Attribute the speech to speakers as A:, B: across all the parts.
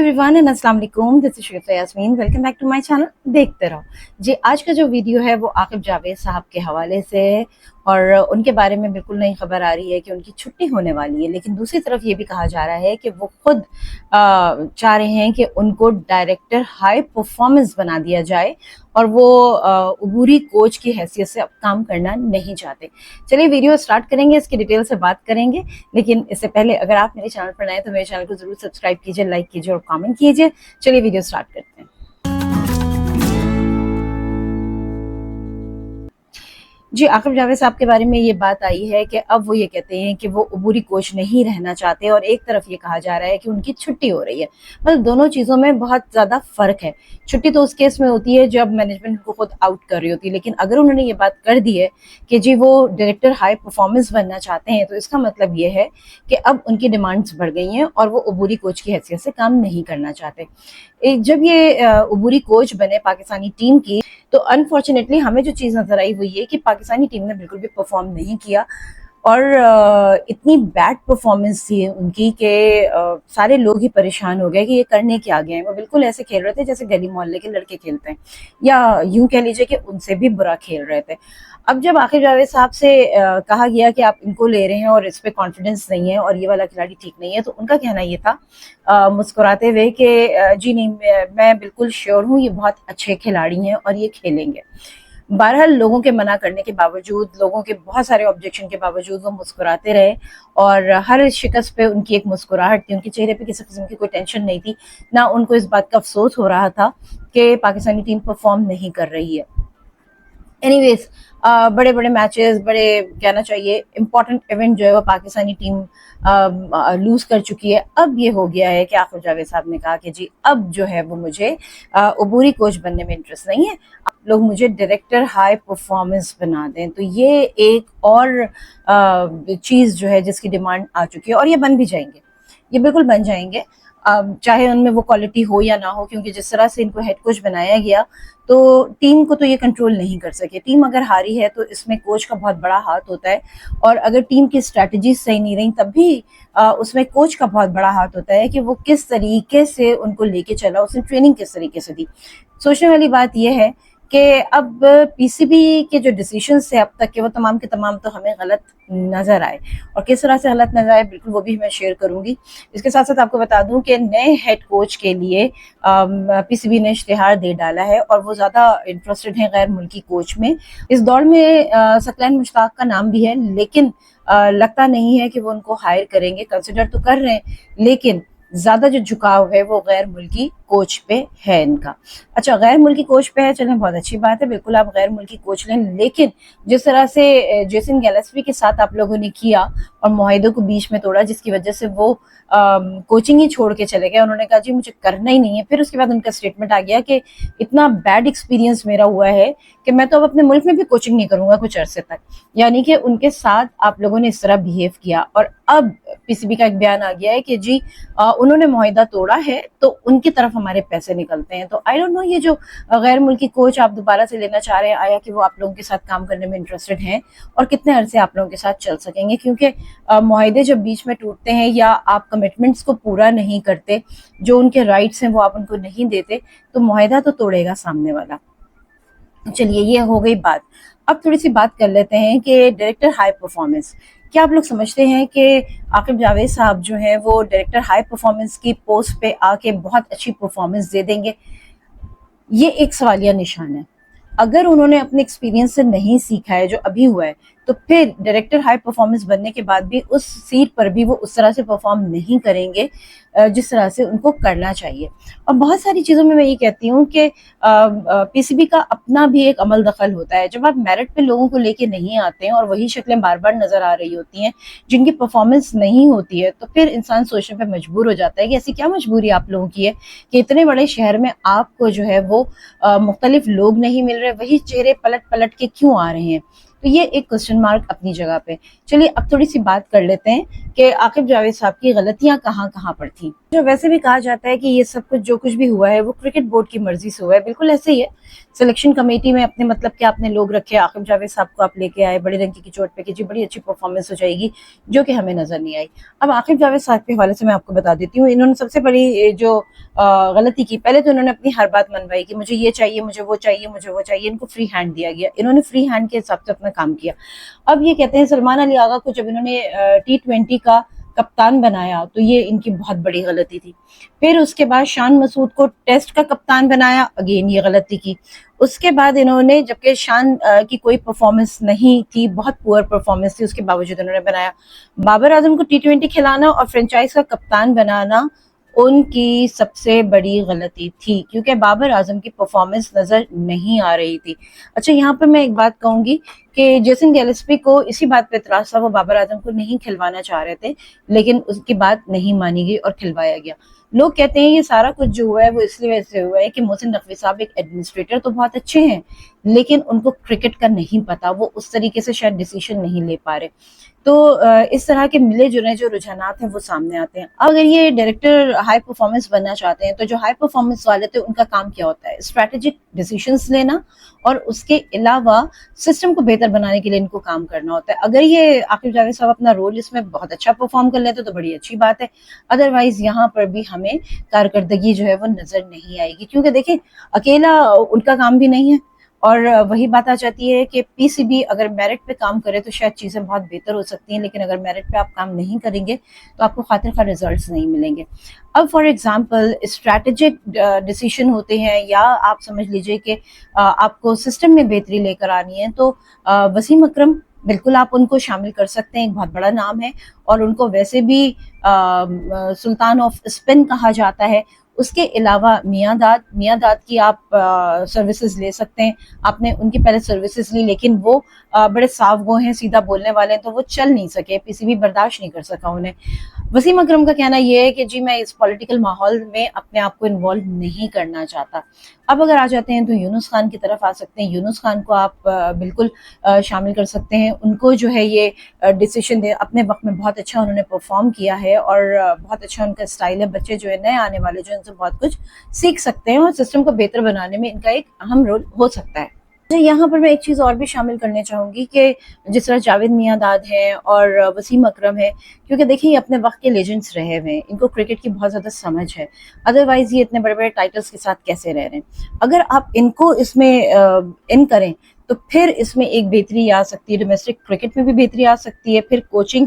A: Everyone and अस्सलाम वालेकुम, this is Sharifa Yasmin. Welcome back to my channel. देखते रहो जी। आज का जो वीडियो है वो आकिब जावेद साहब के हवाले से है और उनके बारे में बिल्कुल नई खबर आ रही है कि उनकी छुट्टी होने वाली है। लेकिन दूसरी तरफ ये भी कहा जा रहा है कि वो खुद चाह रहे हैं कि उनको डायरेक्टर हाई परफॉर्मेंस बना दिया जाए और वो अबूरी कोच की हैसियत से अब काम करना नहीं चाहते। चलिए वीडियो स्टार्ट करेंगे, इसकी डिटेल से बात करेंगे। लेकिन इससे पहले अगर आप मेरे चैनल पर नए तो मेरे चैनल को जरूर सब्सक्राइब कीजिए, लाइक कीजिए और कमेंट कीजिए। चलिए वीडियो स्टार्ट करते हैं। जी, आकिब जावेद साहब के बारे में ये बात आई है कि अब वो ये कहते हैं कि वो अबूरी कोच नहीं रहना चाहते और एक तरफ ये कहा जा रहा है कि उनकी छुट्टी हो रही है। मतलब दोनों चीज़ों में बहुत ज़्यादा फ़र्क है। छुट्टी तो उस केस में होती है जब मैनेजमेंट को खुद आउट कर रही होती है, लेकिन अगर उन्होंने ये बात कर दी है कि जी वो डायरेक्टर हाई परफॉर्मेंस बनना चाहते हैं तो इसका मतलब ये है कि अब उनकी डिमांड्स बढ़ गई हैं और वो अबूरी कोच की हैसियत से काम नहीं करना चाहते। जब ये अबूरी कोच बने पाकिस्तानी टीम की तो अनफॉर्चुनेटली हमें जो चीज़ नजर आई वो ये कि पाकिस्तानी टीम ने बिल्कुल भी परफॉर्म नहीं किया और इतनी बैड परफॉर्मेंस थी उनकी कि सारे लोग ही परेशान हो गए कि ये करने क्या गए हैं। वो बिल्कुल ऐसे खेल रहे थे जैसे गली मोहल्ले के लड़के खेलते हैं, या यूं कह लीजिए कि उनसे भी बुरा खेल रहे थे। अब जब आकिब जावेद साहब से कहा गया कि आप इनको ले रहे हैं और इस पे कॉन्फिडेंस नहीं है और ये वाला खिलाड़ी ठीक नहीं है, तो उनका कहना ये था मुस्कुराते हुए कि जी नहीं, मैं बिल्कुल श्योर हूँ ये बहुत अच्छे खिलाड़ी हैं और ये खेलेंगे। बहरहाल लोगों के मना करने के बावजूद, लोगों के बहुत सारे ऑब्जेक्शन के बावजूद वो मुस्कुराते रहे और हर शिकस्त पे उनकी एक मुस्कुराहट थी। उनके चेहरे पे किसी किस्म की कोई टेंशन नहीं थी, ना उनको इस बात का अफसोस हो रहा था कि पाकिस्तानी टीम परफॉर्म नहीं कर रही है। एनीवेज बड़े बड़े मैचेस, बड़े कहना चाहिए इंपॉर्टेंट इवेंट जो है वो पाकिस्तानी टीम लूज कर चुकी है। अब ये हो गया है कि आकिब जावेद साहब ने कहा कि जी अब जो है वो मुझे अबूरी कोच बनने में इंटरेस्ट नहीं है, आप लोग मुझे डायरेक्टर हाई परफॉर्मेंस बना दें। तो ये एक और चीज़ जो है जिसकी डिमांड आ चुकी है और ये बन भी जाएंगे, ये बिल्कुल बन जाएंगे, चाहे उनमें वो क्वालिटी हो या ना हो, क्योंकि जिस तरह से इनको हेड कोच बनाया गया तो टीम को तो ये कंट्रोल नहीं कर सके। टीम अगर हारी है तो इसमें कोच का बहुत बड़ा हाथ होता है और अगर टीम की स्ट्रैटेजी सही नहीं रही तब भी उसमें कोच का बहुत बड़ा हाथ होता है कि वो किस तरीके से उनको लेके चला, उसने ट्रेनिंग किस तरीके से दी। सोचने वाली बात यह है कि अब पीसीबी के जो डिसीजंस थे अब तक के वो तमाम के तमाम तो हमें गलत नज़र आए और किस तरह से गलत नज़र आए बिल्कुल वो भी मैं शेयर करूंगी। इसके साथ साथ आपको बता दूं कि नए हेड कोच के लिए पीसीबी ने इश्तिहार दे डाला है और वो ज़्यादा इंटरेस्टेड हैं गैर मुल्की कोच में। इस दौर में सकलैन मुश्ताक का नाम भी है, लेकिन लगता नहीं है कि वो उनको हायर करेंगे। कंसिडर तो कर रहे हैं लेकिन ज्यादा जो झुकाव है वो गैर मुल्की कोच पे है इनका। अच्छा, गैर मुल्की कोच पे है, चलें बहुत अच्छी बात है, बिल्कुल आप गैर मुल्की कोच लें, लेकिन जिस तरह से जेसन गैलेस्पी के साथ आप लोगों ने किया और मुआहिदों को बीच में तोड़ा जिसकी वजह से वो कोचिंग ही छोड़ के चले गए, उन्होंने कहा जी मुझे करना ही नहीं है। फिर उसके बाद उनका स्टेटमेंट आ गया कि इतना बैड एक्सपीरियंस मेरा हुआ है कि मैं तो अब अपने मुल्क में भी कोचिंग नहीं करूंगा कुछ अरसे तक। यानी कि उनके साथ आप लोगों ने इस तरह बिहेव किया और अब पीसीबी का एक बयान आ गया है कि जी उन्होंने मुआहिदा तोड़ा है तो उनकी तरफ हमारे पैसे निकलते हैं। तो आई डोंट नो ये जो गैर मुल्की कोच आप दोबारा से लेना चाह रहे हैं, आया कि वो आप लोगों के साथ काम करने में इंटरेस्टेड हैं और कितने अरसे आप लोगों के साथ चल सकेंगे, क्योंकि मुआहिदे जब बीच में टूटते हैं या आप कमिटमेंट्स को पूरा नहीं करते, जो उनके राइट्स हैं वो आप उनको नहीं देते, तो मुआहिदा तो तोड़ेगा सामने वाला। चलिए ये हो गई बात। अब थोड़ी सी बात कर लेते हैं कि डायरेक्टर हाई परफॉर्मेंस, क्या आप लोग समझते हैं कि आकिब जावेद साहब जो हैं वो डायरेक्टर हाई परफॉर्मेंस की पोस्ट पे आके बहुत अच्छी परफॉर्मेंस दे देंगे? ये एक सवालिया निशान है। अगर उन्होंने अपने एक्सपीरियंस से नहीं सीखा है जो अभी हुआ है तो फिर डायरेक्टर हाई परफॉर्मेंस बनने के बाद भी उस सीट पर भी वो उस तरह से परफॉर्म नहीं करेंगे जिस तरह से उनको करना चाहिए। और बहुत सारी चीज़ों में मैं ये कहती हूँ कि पीसीबी का अपना भी एक अमल दखल होता है। जब आप मेरिट पे लोगों को लेके नहीं आते हैं और वही शक्लें बार बार नजर आ रही होती हैं जिनकी परफॉर्मेंस नहीं होती है, तो फिर इंसान सोचने पर मजबूर हो जाता है कि ऐसी क्या मजबूरी आप लोगों की है कि इतने बड़े शहर में आपको जो है वो मुख्तलिफ लोग नहीं मिल रहे, वही चेहरे पलट पलट के क्यों आ रहे हैं? तो ये एक क्वेश्चन मार्क अपनी जगह पे। चलिए अब थोड़ी सी बात कर लेते हैं कि आकिब जावेद साहब की गलतियां कहाँ कहाँ पर थी। جو ویسے بھی کہا جاتا ہے کہ یہ سب کچھ جو کچھ بھی ہوا ہے وہ کرکٹ بورڈ کی مرضی سے ہوا ہے، بالکل ایسے ہی ہے. سلیکشن کمیٹی میں اپنے مطلب کہ آپ نے لوگ رکھے، عاقب جاوید صاحب کو آپ لے کے آئے بڑے رنگ کی چوٹ پہ کہ جی بڑی اچھی پرفارمنس ہو جائے گی، جو کہ ہمیں نظر نہیں آئی. اب عاقب جاوید صاحب کے حوالے سے میں آپ کو بتا دیتی ہوں، انہوں نے سب سے بڑی جو غلطی کی، پہلے تو انہوں نے اپنی ہر بات منوائی کہ مجھے یہ چاہیے، مجھے وہ چاہیے، مجھے وہ چاہیے. ان کو فری ہینڈ دیا گیا، انہوں نے فری ہینڈ کے حساب سے اپنا کام کیا. اب یہ کہتے ہیں سلمان علی آغا کو جب انہوں نے T20 کا کپتان بنایا تو یہ ان کی بہت بڑی غلطی تھی. پھر اس کے بعد شان مسعود کو ٹیسٹ کا کپتان بنایا، اگین یہ غلطی کی. اس کے بعد انہوں نے، جبکہ شان کی کوئی پرفارمنس نہیں تھی، بہت پور پرفارمنس تھی، اس کے باوجود انہوں نے بنایا. بابر اعظم کو T20 کھلانا اور فرنچائز کا کپتان بنانا ان کی سب سے بڑی غلطی تھی، کیونکہ بابر اعظم کی پرفارمنس نظر نہیں آ رہی تھی. اچھا یہاں پر میں ایک بات کہوں گی کہ جیسن گیلسپی کو اسی بات پہ اعتراض تھا، وہ بابر اعظم کو نہیں کھلوانا چاہ رہے تھے، لیکن اس کی بات نہیں مانی گئی اور کھلوایا گیا. لوگ کہتے ہیں یہ سارا کچھ جو ہوا ہے وہ اس لیے سے ہوا ہے کہ محسن نقوی صاحب ایک ایڈمنسٹریٹر تو بہت اچھے ہیں، لیکن ان کو کرکٹ کا نہیں پتا، وہ اس طریقے سے شاید ڈیسیشن نہیں لے پا رہے. تو اس طرح کے ملے جلے جو رجحانات ہیں وہ سامنے آتے ہیں. اگر یہ ڈائریکٹر ہائی پرفارمنس بننا چاہتے ہیں تو جو ہائی پرفارمنس والے تھے ان کا کام کیا ہوتا ہے؟ اسٹریٹجک ڈیسیشنز لینا، اور اس کے علاوہ سسٹم کو بہتر بنانے کے لیے ان کو کام کرنا ہوتا ہے. اگر یہ عاقب جاوید صاحب اپنا رول اس میں بہت اچھا پرفارم کر لیتے تو بڑی اچھی بات ہے، ادروائز یہاں پر بھی ہمیں کارکردگی جو ہے وہ نظر نہیں آئے گی، کیونکہ دیکھیں اکیلا ان کا کام بھی نہیں ہے. اور وہی بات آ جاتی ہے کہ پی سی بی اگر میرٹ پہ کام کرے تو شاید چیزیں بہت بہتر ہو سکتی ہیں، لیکن اگر میرٹ پہ آپ کام نہیں کریں گے تو آپ کو خاطر خواہ ریزلٹس نہیں ملیں گے. اب فار ایگزامپل اسٹریٹجک ڈیسیشن ہوتے ہیں، یا آپ سمجھ لیجئے کہ آپ کو سسٹم میں بہتری لے کر آنی ہے، تو وسیم اکرم بالکل آپ ان کو شامل کر سکتے ہیں، ایک بہت بڑا نام ہے اور ان کو ویسے بھی سلطان آف اسپن کہا جاتا ہے. اس کے علاوہ میاں داد کی آپ سروسز لے سکتے ہیں. آپ نے ان کی پہلے سروسز لی، لیکن وہ بڑے صاف گو ہیں، سیدھا بولنے والے ہیں، تو وہ چل نہیں سکے، پی سی بی برداشت نہیں کر سکا انہیں. وسیم اکرم کا کہنا یہ ہے کہ جی میں اس پولیٹیکل ماحول میں اپنے آپ کو انوالو نہیں کرنا چاہتا. اب اگر آ جاتے ہیں تو یونس خان کی طرف آ سکتے ہیں. یونس خان کو آپ بالکل شامل کر سکتے ہیں. ان کو جو ہے یہ ڈیسیشن دے اپنے وقت میں بہت اچھا انہوں نے پرفارم کیا ہے، اور بہت اچھا ان کا اسٹائل ہے. بچے جو ہے نئے آنے والے جو ان سے بہت کچھ سیکھ سکتے ہیں، اور سسٹم کو بہتر بنانے میں ان کا ایک اہم رول ہو سکتا ہے. یہاں پر میں ایک چیز اور بھی شامل کرنے چاہوں گی کہ جس طرح جاوید میاں داد ہیں اور وسیم اکرم ہے، کیونکہ دیکھیں یہ اپنے وقت کے لیجنڈز رہے ہوئے ہیں، ان کو کرکٹ کی بہت زیادہ سمجھ ہے، ادروائز یہ اتنے بڑے بڑے ٹائٹلز کے ساتھ کیسے رہ رہے ہیں. اگر آپ ان کو اس میں ان کریں تو پھر اس میں ایک بہتری آ سکتی ہے، ڈومیسٹک کرکٹ میں بھی بہتری آ سکتی ہے، پھر کوچنگ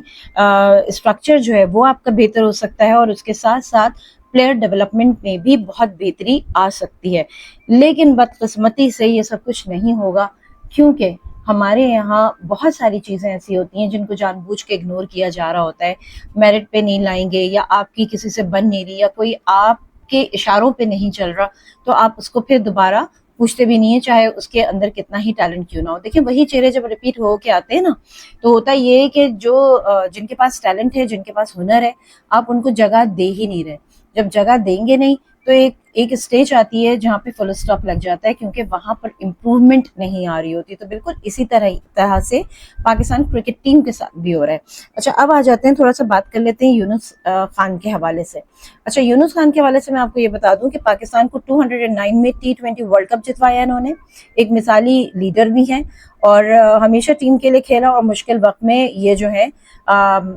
A: اسٹرکچر جو ہے وہ آپ کا بہتر ہو سکتا ہے، اور اس کے ساتھ ساتھ پلیئر ڈیولپمنٹ میں بھی بہت بہتری آ سکتی ہے. لیکن بدقسمتی سے یہ سب کچھ نہیں ہوگا، کیونکہ ہمارے یہاں بہت ساری چیزیں ایسی ہوتی ہیں جن کو جان بوجھ کے اگنور کیا جا رہا ہوتا ہے. میرٹ پہ نہیں لائیں گے، یا آپ کی کسی سے بن نہیں رہی، یا کوئی آپ کے اشاروں پہ نہیں چل رہا، تو آپ اس کو پھر دوبارہ پوچھتے بھی نہیں ہیں، چاہے اس کے اندر کتنا ہی ٹیلنٹ کیوں نہ ہو. دیکھیں وہی چہرے جب ریپیٹ ہو کے آتے ہیں نا، تو ہوتا یہ ہے کہ جو جن کے پاس ٹیلنٹ ہے، جن کے پاس ہنر ہے، آپ ان کو جگہ دے ہی نہیں رہے. جب جگہ دیں گے نہیں تو ایک اسٹیج آتی ہے جہاں پہ فل اسٹاپ لگ جاتا ہے، کیونکہ وہاں پر امپروومنٹ نہیں آ رہی ہوتی. تو بالکل اسی طرح سے پاکستان کرکٹ ٹیم کے ساتھ بھی ہو رہا ہے. اچھا اب آ جاتے ہیں، تھوڑا سا بات کر لیتے ہیں یونس خان کے حوالے سے. اچھا یونس خان کے حوالے سے میں آپ کو یہ بتا دوں کہ پاکستان کو 209 میں T20 ورلڈ کپ جتوایا انہوں نے، ایک مثالی لیڈر بھی ہیں، اور ہمیشہ ٹیم کے لیے کھیلا، اور مشکل وقت میں یہ جو ہے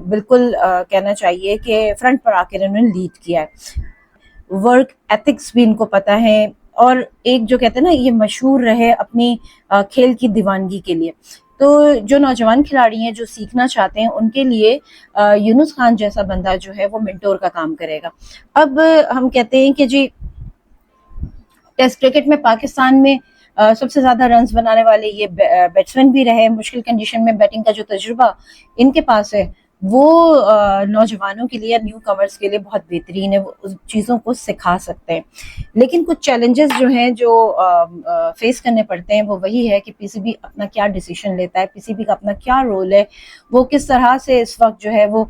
A: بالکل کہنا چاہیے کہ فرنٹ پر آ کے انہوں نے لیڈ کیا ہے. ورک ایتھکس بھی ان کو پتا ہے، اور ایک جو کہتے ہیں نا یہ مشہور رہے اپنی کھیل کی دیوانگی کے لیے. تو جو نوجوان کھلاڑی ہیں جو سیکھنا چاہتے ہیں ان کے لیے یونس خان جیسا بندہ جو ہے وہ منٹور کا کام کرے گا. اب ہم کہتے ہیں کہ جی ٹیسٹ کرکٹ میں پاکستان میں سب سے زیادہ رنز بنانے والے یہ بیٹسمین بھی رہے، مشکل کنڈیشن میں بیٹنگ کا جو تجربہ ان کے پاس ہے وہ نوجوانوں کے لیے، نیو کمرز کے لیے بہت بہترین ہے، وہ اس چیزوں کو سکھا سکتے ہیں. لیکن کچھ چیلنجز جو ہیں جو فیس کرنے پڑتے ہیں وہ وہی ہے کہ پی سی بی اپنا کیا ڈیسیشن لیتا ہے، پی سی بی کا اپنا کیا رول ہے، وہ کس طرح سے اس وقت جو ہے وہ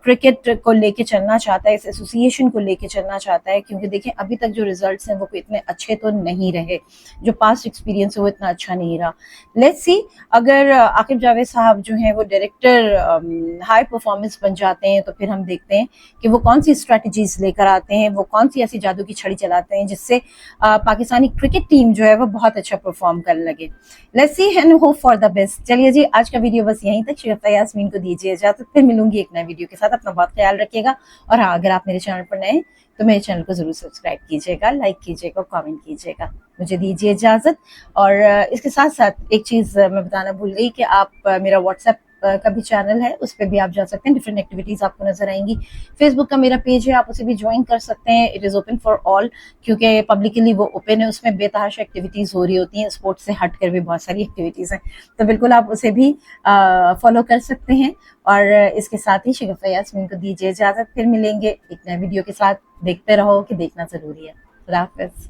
A: کرکٹ کو لے کے چلنا چاہتا ہے، اس ایسوسی ایشن کو لے کے چلنا چاہتا ہے. کیونکہ دیکھیں ابھی تک جو ریزلٹس ہیں وہ اتنے اچھے تو نہیں رہے، جو پاسٹ ایکسپیرینس ہے وہ اتنا اچھا نہیں رہا. لیٹس سی اگر عاقب جاوید صاحب جو ہیں وہ ڈائریکٹر हाई परफॉर्मेंस बन जाते हैं तो फिर हम देखते हैं कि वो कौन सी स्ट्रेटजीज लेकर आते हैं, वो कौन सी ऐसी जादू की छड़ी चलाते हैं जिससे पाकिस्तानी क्रिकेट टीम जो है वो बहुत अच्छा परफॉर्म करने लगे। Let's see and hope for the best. चलिए जी, आज का वीडियो बस यहीं तक। शगुफ्ता यास्मीन को दीजिए इजाजत, फिर मिलूंगी एक नए वीडियो के साथ। अपना बहुत ख्याल रखिएगा, और हाँ, अगर आप मेरे चैनल पर नए तो मेरे चैनल को जरूर सब्सक्राइब कीजिएगा, लाइक कीजिएगा, कमेंट कीजिएगा। मुझे दीजिए इजाजत। और इसके साथ साथ एक चीज मैं बताना भूल गई कि आप मेरा व्हाट्सएप का भी चैनल है, उस पर भी आप जा सकते हैं। डिफरेंट एक्टिविटीज आपको नजर आएंगी। फेसबुक का मेरा पेज है, आप उसे भी ज्वाइन कर सकते हैं। It is open for all, क्योंकि पब्लिकली वो ओपन है, उसमें बेतहाशा एक्टिविटीज हो रही होती हैं, स्पोर्ट्स से हट कर भी बहुत सारी एक्टिविटीज हैं, तो बिल्कुल आप उसे भी फॉलो कर सकते हैं। और इसके साथ ही शगुफ्ता यास्मीन को दीजिए इजाजत, फिर मिलेंगे एक नए वीडियो के साथ। देखते रहो कि देखना जरूरी है। खुदा हाफिज।